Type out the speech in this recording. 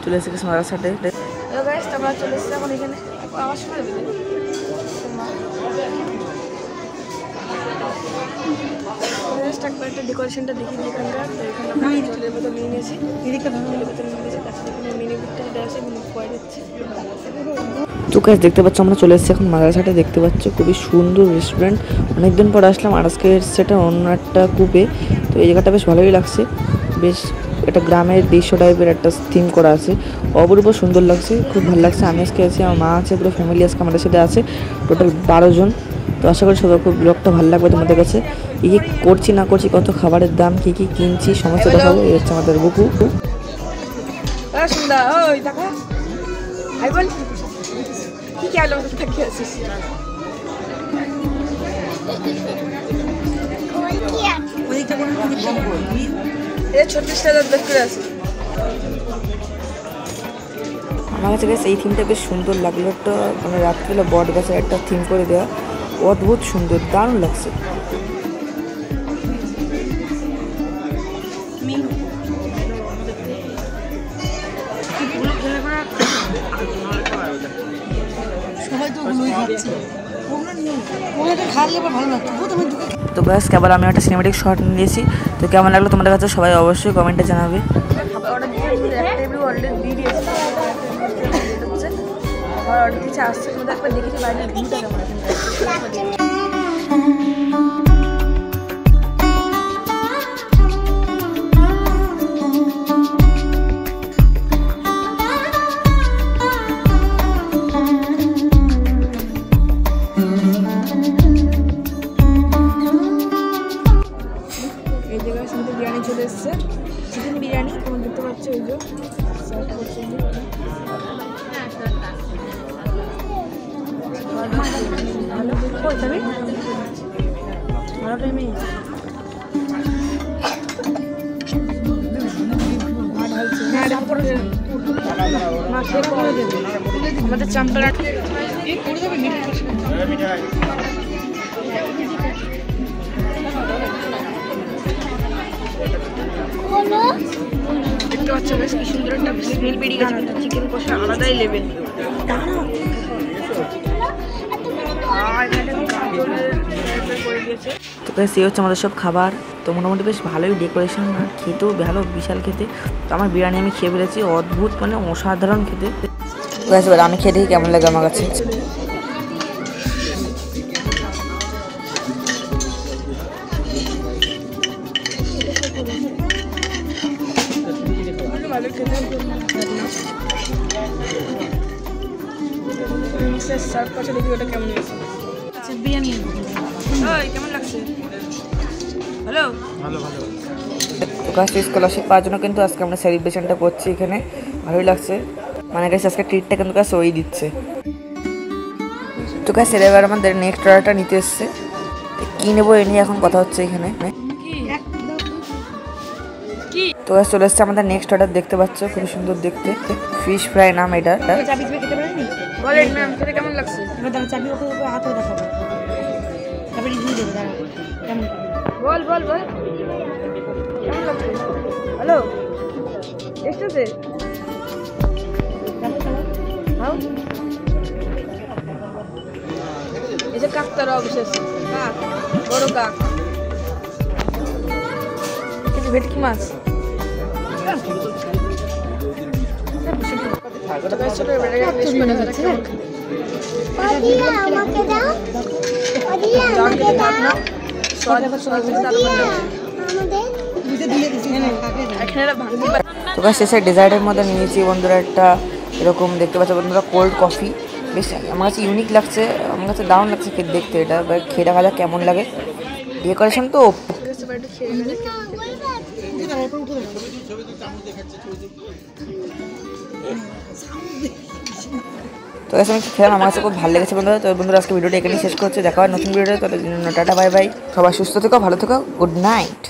চলে এসেছি মাদ্রাসাতে। হ্যালো গাইস, আমরা চলে এসেছি এখন এখানে। আওয়াজ শোনা যাবে? একটা ডেকোরেশনটা দেখি এখানকার। তো এখানে আমরা জলের বোতল নিয়ে নিয়েছি, মিনি বিটটা দেওয়া আছে, মিনি পয়েন্ট হচ্ছে। তো গাইস দেখতে পাচ্ছ আমরা চলে এসেছি এখন মাদ্রাসাটা। দেখতে পাচ্ছ খুবই সুন্দর রেস্টুরেন্ট। অনেকদিন পর আসলাম, আর আজকে সেটা অন্য একটা কূপে। তো এই জায়গাটা বেশ ভালোই লাগছে, বেশ একটা গ্রামের দৃশ্য টাইপের একটা থিম করা আছে, অপূর্ব সুন্দর লাগছে, খুব ভালো লাগছে। আমি আজকে আছি, আমার মা আছে, পুরো ফ্যামিলি আজকে আমাদের সাথে আছে, টোটাল 12 জন। তো আশা করি সবাই খুব ব্লগটা ভালো লাগবে তোমাদের কাছে। কী কী করছি না করছি, কত খাবারের দাম, কী কী কিনছি সমস্ত দেখাবো। এই হচ্ছে আমাদের বুকু। কি আলো থাকে আছিস? আমার কাছে এই থিমটা বেশ সুন্দর লাগলো। একটা মানে রাত্রিবেলা বট গাছের একটা থিম করে দেওয়া, অদ্ভুত সুন্দর, দারুণ লাগছে। তো ব্যাস কেবল আমি একটা সিনেমেটিক শট নিয়েছি। তো কেমন লাগলো তোমাদের কাছে সবাই অবশ্যই কমেন্টে জানাবে। আসছে তোমাদের একবার দেখেছি বাইরে ভিউটা কেমন। এই জায়গায় শুনতে বিরিয়ানি চলে এসছে, চিকেন বিরিয়ানি তোমার দেখতে পাচ্ছ। ওই যে সার্ভ করছে, ভালো তবে ভালো টাইমে আমাদের চাম্পালা দেখতে পাচ্ছ বেশ কি সুন্দর একটা স্মেল বেরিয়ে গেছে, কিন্তু চিকেন কষা আলাদাই লেভেল। তো গাইস এই হচ্ছে আমাদের সব খাবার। তো মোটামুটি বেশ ভালোই ডেকোরেশন, আর খেতেও ভালো, বিশাল খেতে। তো আমার বিরিয়ানি আমি খেয়ে ফেলেছি, অদ্ভুত মানে অসাধারণ খেতে। গাইস এবার আমি খেয়ে দেখি কেমন লাগে আমার কাছে। সার্ভ করছে, দেখি ওটা কেমন হয়েছে। আচ্ছা বিরিয়ানি কেমন লাগছে? হ্যালো ভালো ভালো। তো গাইস স্কলারশিপ পাওয়ার জন্য কিন্তু আজকে আমরা সেলিব্রেশনটা করছি এখানে, ভালোই লাগছে। মানে গাইস আজকে ট্রিটটা কিন্তু গাইস ওই দিচ্ছে। তো গাইস এবার আমাদের নেক্সট অর্ডারটা নিতে এসছে, কি নেবো এ নিয়ে এখন কথা হচ্ছে এখানে। তো গাইস চলে এসছে আমাদের নেক্সট অর্ডার, দেখতে পাচ্ছ খুবই সুন্দর দেখতে, ফিশ ফ্রাই নাম এটা। বলেন ম্যাম খেতে কেমন লাগছে? বল বল বল কেমন লাগছে? হ্যালো এসেছে এই যে কাকতার অবশেষ কাক, বড় কাক, ভেটকি মাছ। তো গাইস শেষে ডেজার্টের মধ্যে নিয়েছি বন্ধুরা একটা এরকম, দেখতে পাচ্ছ বন্ধুরা, কোল্ড কফি। বেশ আমার কাছে ইউনিক লাগছে, আমার কাছে দারুণ লাগছে খেতে, দেখতে এটা খেয়ে দেখা যাক কেমন লাগে। ডেকোরেশন তো তো গাইস আমি খেলাম, আমার কাছে খুব ভালো লেগেছে বন্ধুরা। তো বন্ধুরা আজকে ভিডিওটা এখানেই শেষ করছে, দেখা হয় নতুন ভিডিওতে। ততদিন টাটা বাই বাই, সবাই সুস্থ থেকো, ভালো থেকো, গুড নাইট।